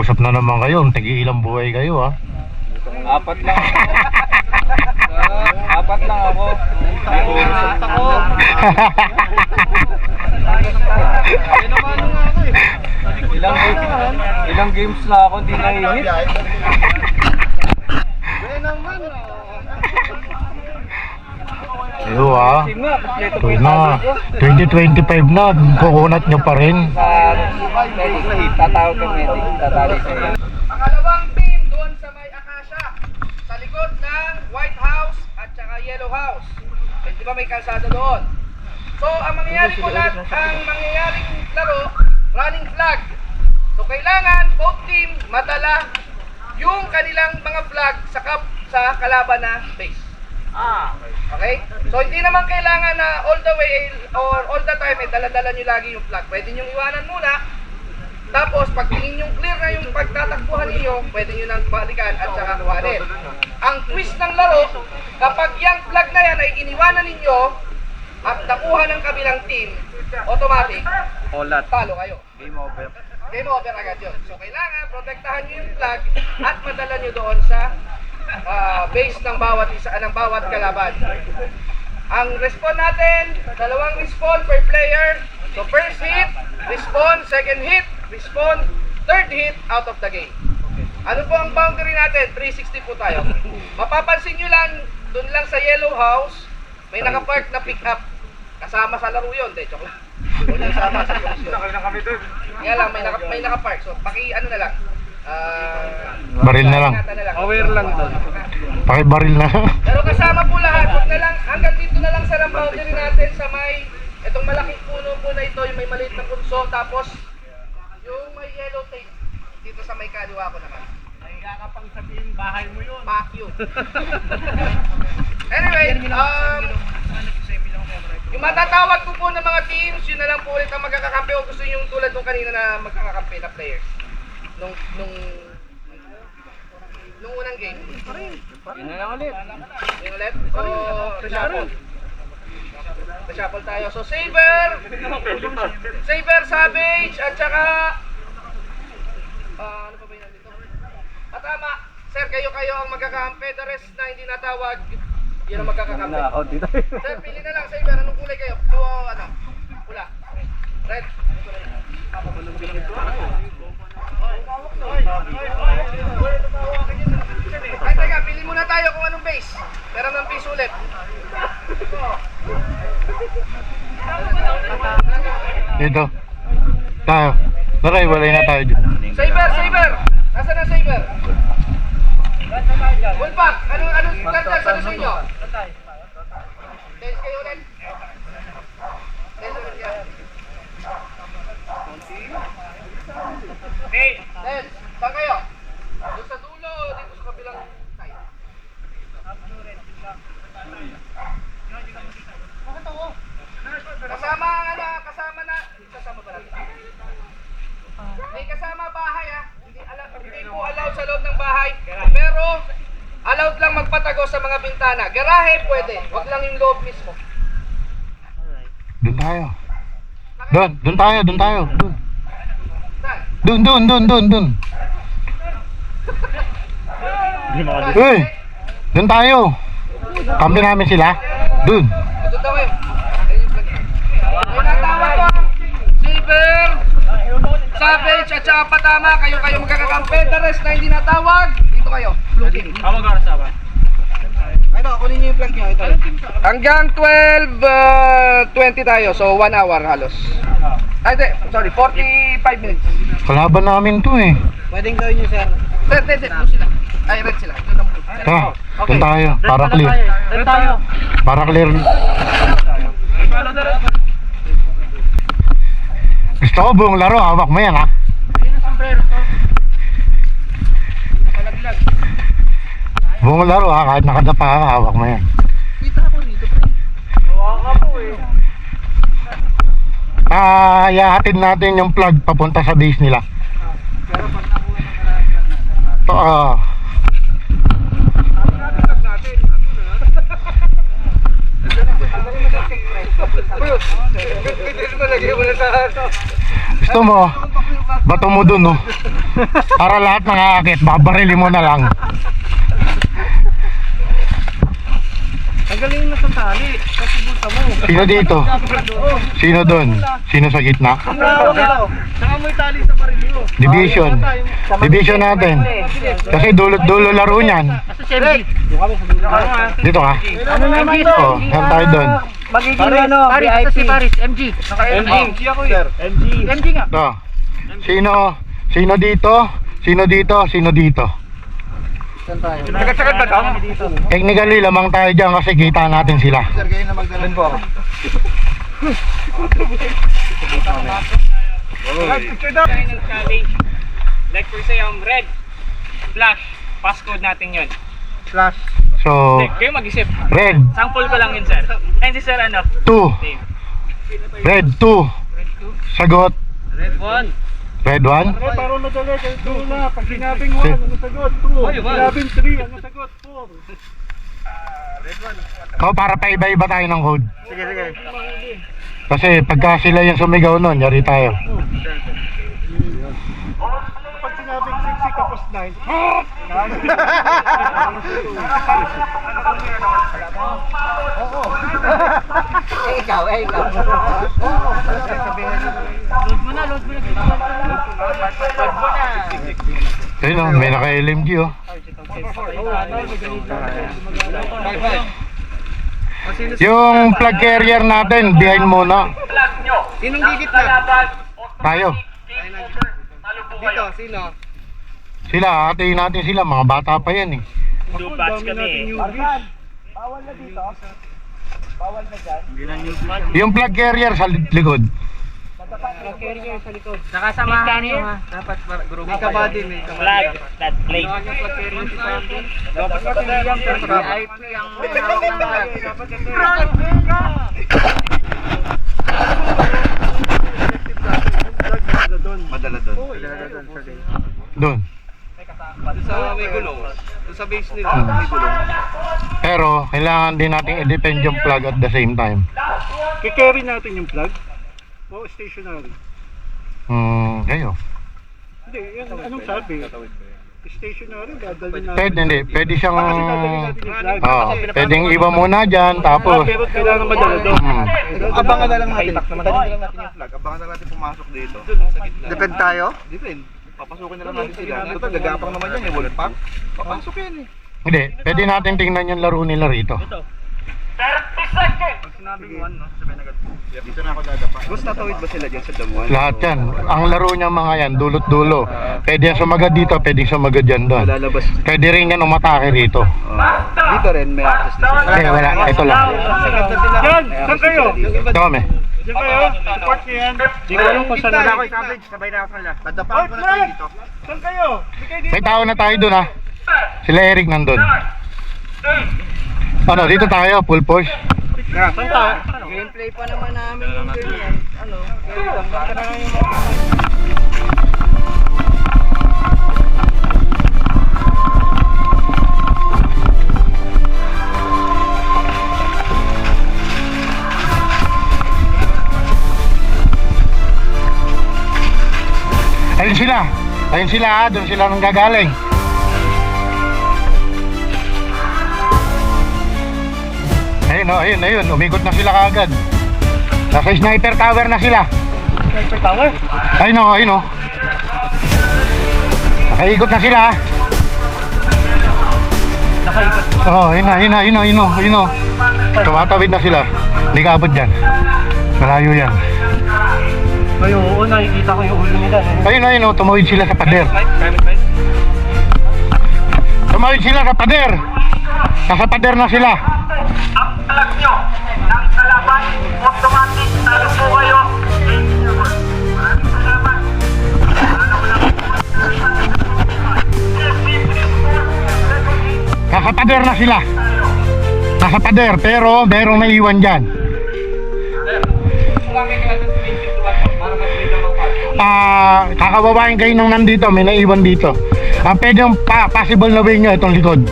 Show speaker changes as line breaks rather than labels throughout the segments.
Mag-usap na naman kayo, tigi-ilang buhay kayo ha.
Apat lang ako. Apat lang ako. Apat ako. Ilang games na ako hindi na-hit.
Ayo ha. Ito na. 2025 na, kukunat nyo pa rin.
Tatawag ka medic. Tatali sa'yo.
Pangalawang team doon sa may Acacia, sa likod ng White House at saka Yellow House. Eh, di ba may kalsada doon? So, ang mangyayaring laro, running flag. So, kailangan both team madala yung kanilang mga flag sa kalaban na base. Okay? So, hindi naman kailangan na all the way or all the time dala-dala nyo lagi yung flag. Pwede nyo iwanan muna. Tapos, pag tingin yung clear na yung pagtatakbuhan ninyo, pwede nyo nang balikan at saka kuhanin. Ang twist ng laro, kapag yung flag na yan ay iniwanan ninyo at nakuha ng kabilang team, automatic, talo kayo.
Game over.
Game over agad yun. So, kailangan protektahan nyo yung flag at madala nyo doon sa base ng bawat isa, ng bawat kalaban. Ang respawn natin, dalawang respawn per player. So, first hit, respawn, second hit, respawn, third hit, out of the game. Ano po ang boundary natin? 360 po tayo. Mapapansin nyo lang, dun lang sa Yellow House, may nakapark na pick up. Kasama sa laro yun, de, joke lang. Wala sama sa laro yun.
Nakal na kami doon.
Kaya lang, may nakapark. So, ano na lang.
Baril na lang.
Aware lang doon.
Pakibaril na lang.
Pero kasama po lahat, huwag na lang, hanggang dito na lang sa boundary natin sa may, itong malaking puno po na ito, yung may maliit na punso, tapos yung may yellow tape dito sa may kaliwa ko naman.
Nahiya ka pang sabihin bahay mo yun.
Fuck you. Anyway, yung matatawag ko po ng mga teams, yun na lang po ulit ang magkakakampi o gusto nyo tulad nung kanina na magkakakampi na players. Nung unang game.
Yun na lang ulit.
Yung ulit? So, reshuffle. Reshuffle tayo. So, Saber, Savage, at saka ano pa ba yun dito? Tama. Sir, kayo ang magkakampi. The rest na hindi natawag, yun ang magkakakampi. Sir, pili na lang. Saber, anong kulay kayo? Blue o ano? Pula. Red. Ay, teka, pili muna tayo kung anong base. Pero ng base ulit.
Dito. Tayo. Tara, walay na tayo dito.
Saber! Nasaan na Saber? Wolfpack, anong ganda sa gusto nyo? Dance kayo ulit. Dance ulit yan. Dance, saan kayo? Doon sa dulo o dito sa kabilang side? Kasama ba natin? May kasama bahay ha. Hindi po allowed sa loob ng bahay. Pero allowed lang magpatago sa mga bintana. Garahe pwede, wag lang yung loob mismo.
Doon tayo. Doon tayo.
Saan?
Doon. Uy! Doon tayo. Kampi namin sila. Doon.
Ito daw kayo. Ayun yung plug. May natawag ko. Silver, Savage at saka Patama. Kayo magkakakampi. The rest na hindi natawag. Dito kayo. Blue team. Ito, kunin nyo yung plug nyo. Ito. Hanggang 12:20 tayo. So 1 hour halos. Ay, sorry, 45 minutes.
Kalaban namin to eh.
Pwedeng gawin nyo, sir. Sir, blue sila. Ay, red sila. Ito lang blue.
Tara, doon tayo. Para clear. Para clear. Gusto ko buong laro, hawak mo yan ha. Buong laro ha, kahit nakadapa ka, hawak mo yan.
Kita ako rito, pre.
Ihahatid natin yung plug papunta sa base nila. Gusto mo? Bato mo dun, no? Para lahat nakakakit, babarili mo na lang.
Ang galing na sa tali. Kasi buta mo.
Sino dito? Sino doon? Sino sa gitna?
Saka mo yung tali sa parilyo.
Division. Division natin. Kasi dulot-dulo laro niyan. Dito ka?
Ano naman ito?
Oh, saan tayo doon?
Magiging Paris, ito si Paris, MG.
MG ako eh.
MG nga.
To. Sino dito? Sino dito? Sino dito?
Sagad-sagad ba ito?
Technically, lamang tayo dyan kasi kita natin sila.
Sir, kayo na magdalan po ako.
Like for say, red, flash, passcode natin yun.
So,
Kayo mag-isip.
red
Sample ko lang yun, sir. And si sir, ano?
2. Red 2. Sagot.
Red 1.
Red 1.
Parang madali. Kahit doon na. Pag sinabing 1, ano sagot? 2. Sinabing 3, ano sagot? 4.
Oh, para paiba-iba tayo ng code.
Sige.
Kasi pagka sila yung sumigaw nun, yari tayo.
Pag sinabing 6, tapos 9.
Ikaw.
Ayun oh, may naka-LMG oh. Yung plug carrier natin, behind muna.
Sinong gigit na?
Tayo.
Dito, sino?
Sila, hatiin natin sila. Mga bata pa yan eh.
Two batch kami.
Yung plug carrier sa likod.
Nakasamahan nyo, ha?
Dapat
May kabady, may
Flag, that plate.
Dapat matuliyang sir.
VIP ang hawak ng flag.
Madala doon.
Doon.
Sa may gulong. Sa base nila, may gulong.
Pero, kailangan din natin i-depend yung plug at the same time.
Kikerry natin yung plug? O stationary?
Kayo.
Hindi, yan, anong sabi? Stationary, dadalhin natin.
Pwede, hindi. Pwede siyang...
Dadalhin natin yung plug.
pwedeng iba muna dyan, tapos...
Pero kailangan madala doon.
Abangan na lang natin. Dadalhin lang natin yung flag. Abangan na lang natin pumasok dito.
Depend tayo?
Depend. Papasukin na lang natin sila. Total, gagapang naman yan. Wallet pack. Papasok yan eh.
Hindi, pwede natin tingnan yung laro nila rito.
Pag sinabing 1, no? Sabi na agad. Dito na ako dadapa.
Boss, natawid ba sila dyan sa damuhan?
Lahat yan. Ang laro niya mga yan, dulot-dulo. Pwede yan sumagad dito, pwede sumagad dyan doon.
Lalabas.
Pwede rin yan umatake rito.
Dito rin, may access na sila.
Kaya wala, ito lang.
Sagad na sila. Yan! Saan kayo?
Ito kami.
Diyan kayo? Support niyo yan. Di ko alam kung saan na.
Sabay na ako sa last. Dadapaan ko na tayo dito.
Saan kayo?
May tao na tayo doon ha. Sila Eric nandun. Ano, dito tayo, full push.
Saan tayo?
Gameplay pa naman namin yung ganyan. Ano? Gagamba ka na lang yung
Ayun sila. Ayun sila ha, doon sila nang gagaling. Ayun, umikot na sila kaagad. Nasa sniper tower na sila.
Sniper tower?
Ayun o. Nakaikot na sila ha.
Nakaikot.
Oo, ayun o. Tumatawid na sila. Hindi ka abot dyan. Malayo yan.
Ay, oo, nakikita ko yung ulo nila.
Ayun o, tumawid sila sa pader.
Private flight?
Tumawid sila sa pader. Nasa pader na sila.
Alam nyo, ng kalaban, automatic, tayo po kayo. Maraming salamat.
Nasa pader na sila. Nasa pader, pero merong naiwan dyan. Kakababain kayo nang nandito, may naiwan dito. Pwede yung possible na way nyo itong likod.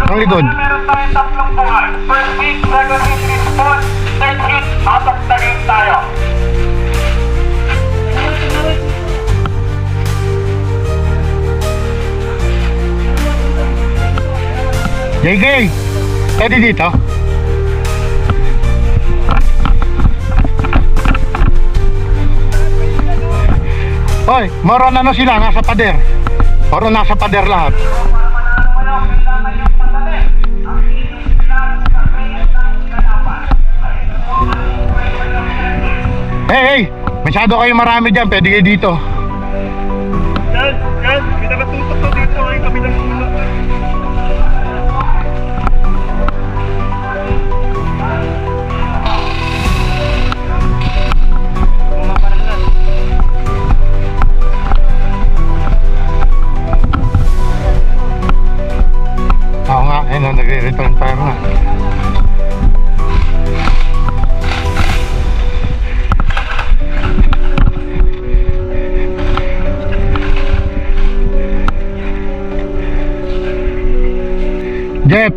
Itong likod.
Meron tayo tatlong buhay. First week, second week, response. Third week, out of the game tayo.
JK, pwede dito? Hoy, moron ano sila, nasa pader. Moron nasa pader lahat. Hey, masyado kayo marami dyan, pwede kayo dito.
Yan, may nakatutok to dito ay kabilang ulo.
Oo nga, ayun, nagre-return fire na. Jeff.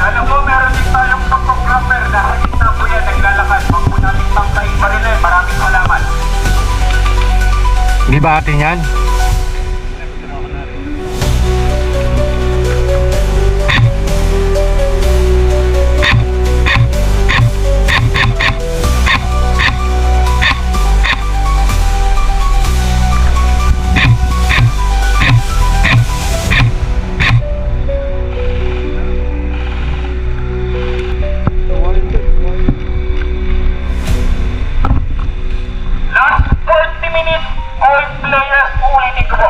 Alam mo, meron din tayong photographer na hagit na po yan naglalakad. Huwag po natin tangkain pa rin eh. Maraming salamat.
Di ba atin yan?
Last 40 minutes, all players ulitin ko.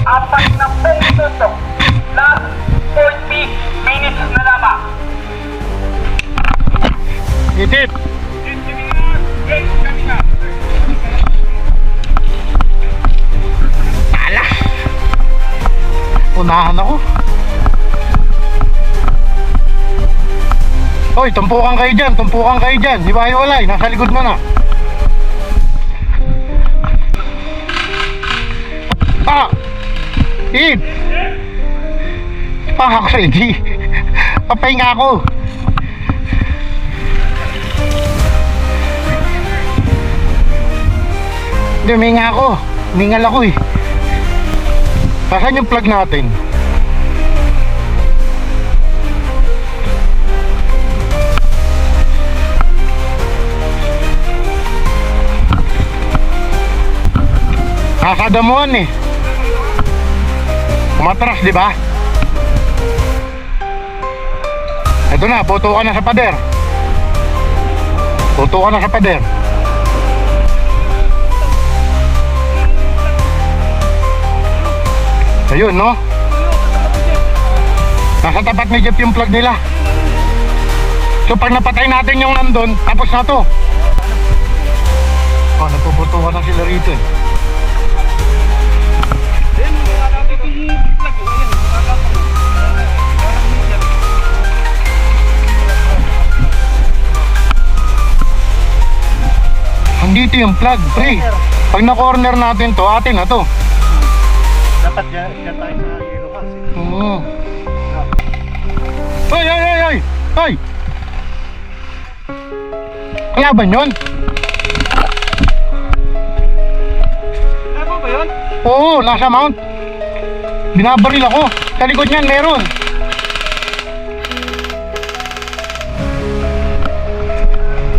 40 minuto. Last 40 minutes na lamang.
Itit! Tala! Unahan ako. Hoy, tumpukan kayo dyan, tumpukan kayo dyan. Di ba hiwalay? Nasa likod mo na. Ah! Id! Ah, ako ready. Papahinga ako. Hindi, huminga ako. Humingal ako eh. Saan yung plug natin? Nakakadamuhan eh. Umatras, di ba? Ito na, puto ka na sa pader. Puto ka na sa pader. Ayun, no? Nasa tapat ni Jeff yung plug nila. So pag napatay natin yung nandun, tapos na to. Oh, nagpuputukan na sila rito eh. Andito yung plug, pre. Pag na-corner natin to, atin na to.
Dapat dyan tayo sa yellow house.
Oo. Ay, ay, ay, ay! Ay! Kalaban yun?
Ano ba yun?
Oo, nasa mount. Binabaril ako. Sa likod niyan, meron.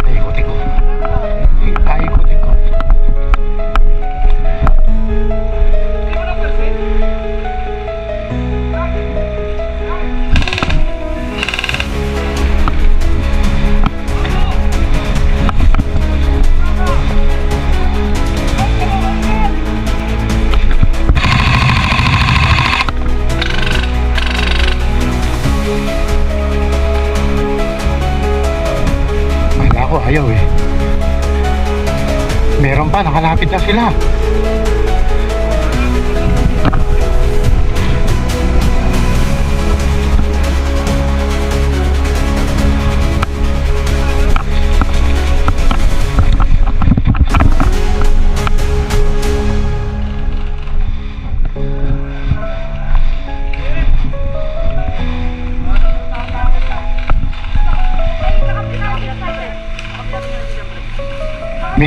Ikutin ko. Ikutin ko. Ayaw eh. Meron pa, nakalapit na sila.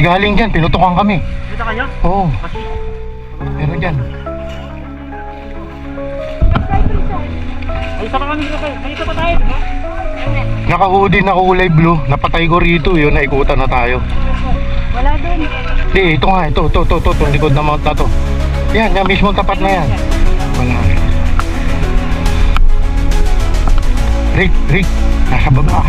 May galing dyan, pinutukan kami.
Kita kayo?
Oo. Meron dyan.
Ay, isa pa kami dito. May isa pa tayo, di ba?
Naka-hoodie na kulay blue. Napatay ko rito yun, naikutan na tayo.
Wala din.
Hindi, ito nga, ito, itong likod na mount na to. Yan, yan, mismo tapat na yan. Wala. Rick, nasa baba.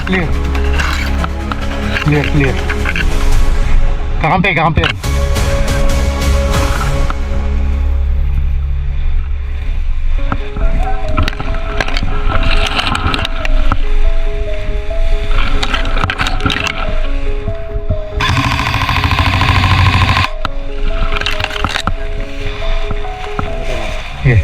Clear. Kakampi. Yeah.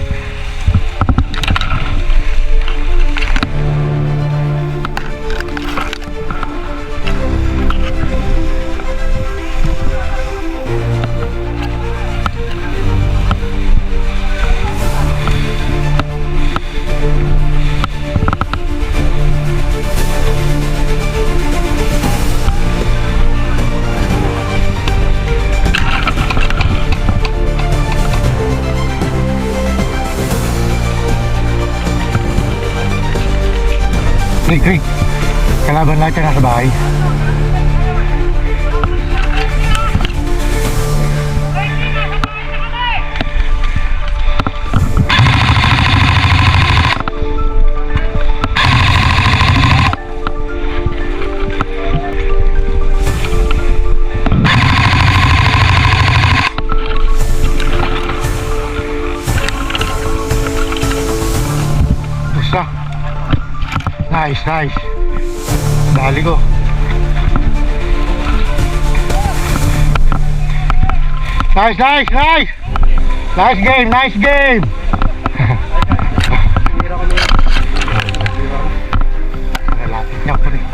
Rick, kalaban lahat yan nasa bahay. Basta. Nice. Dali ko. Nice. Nice game. Nalapit niya po rin.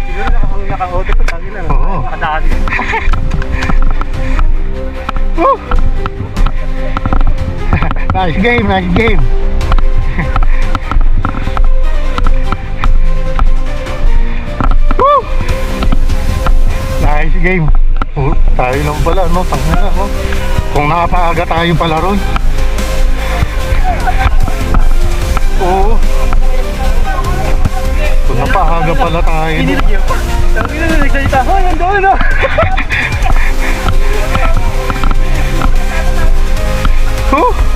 Siguro naka-auto ko. Tangin lang.
Oo.
Nakadaan.
Woo! Nice game. Woo! Nice game. Oh, tayo lang pala, no? Tangina, no? Kung nakapaaga tayo pala ron. Oo. Kung napaaga pala tayo.
Tangin na nagsalita. Hoy, nandoon na.
Woo!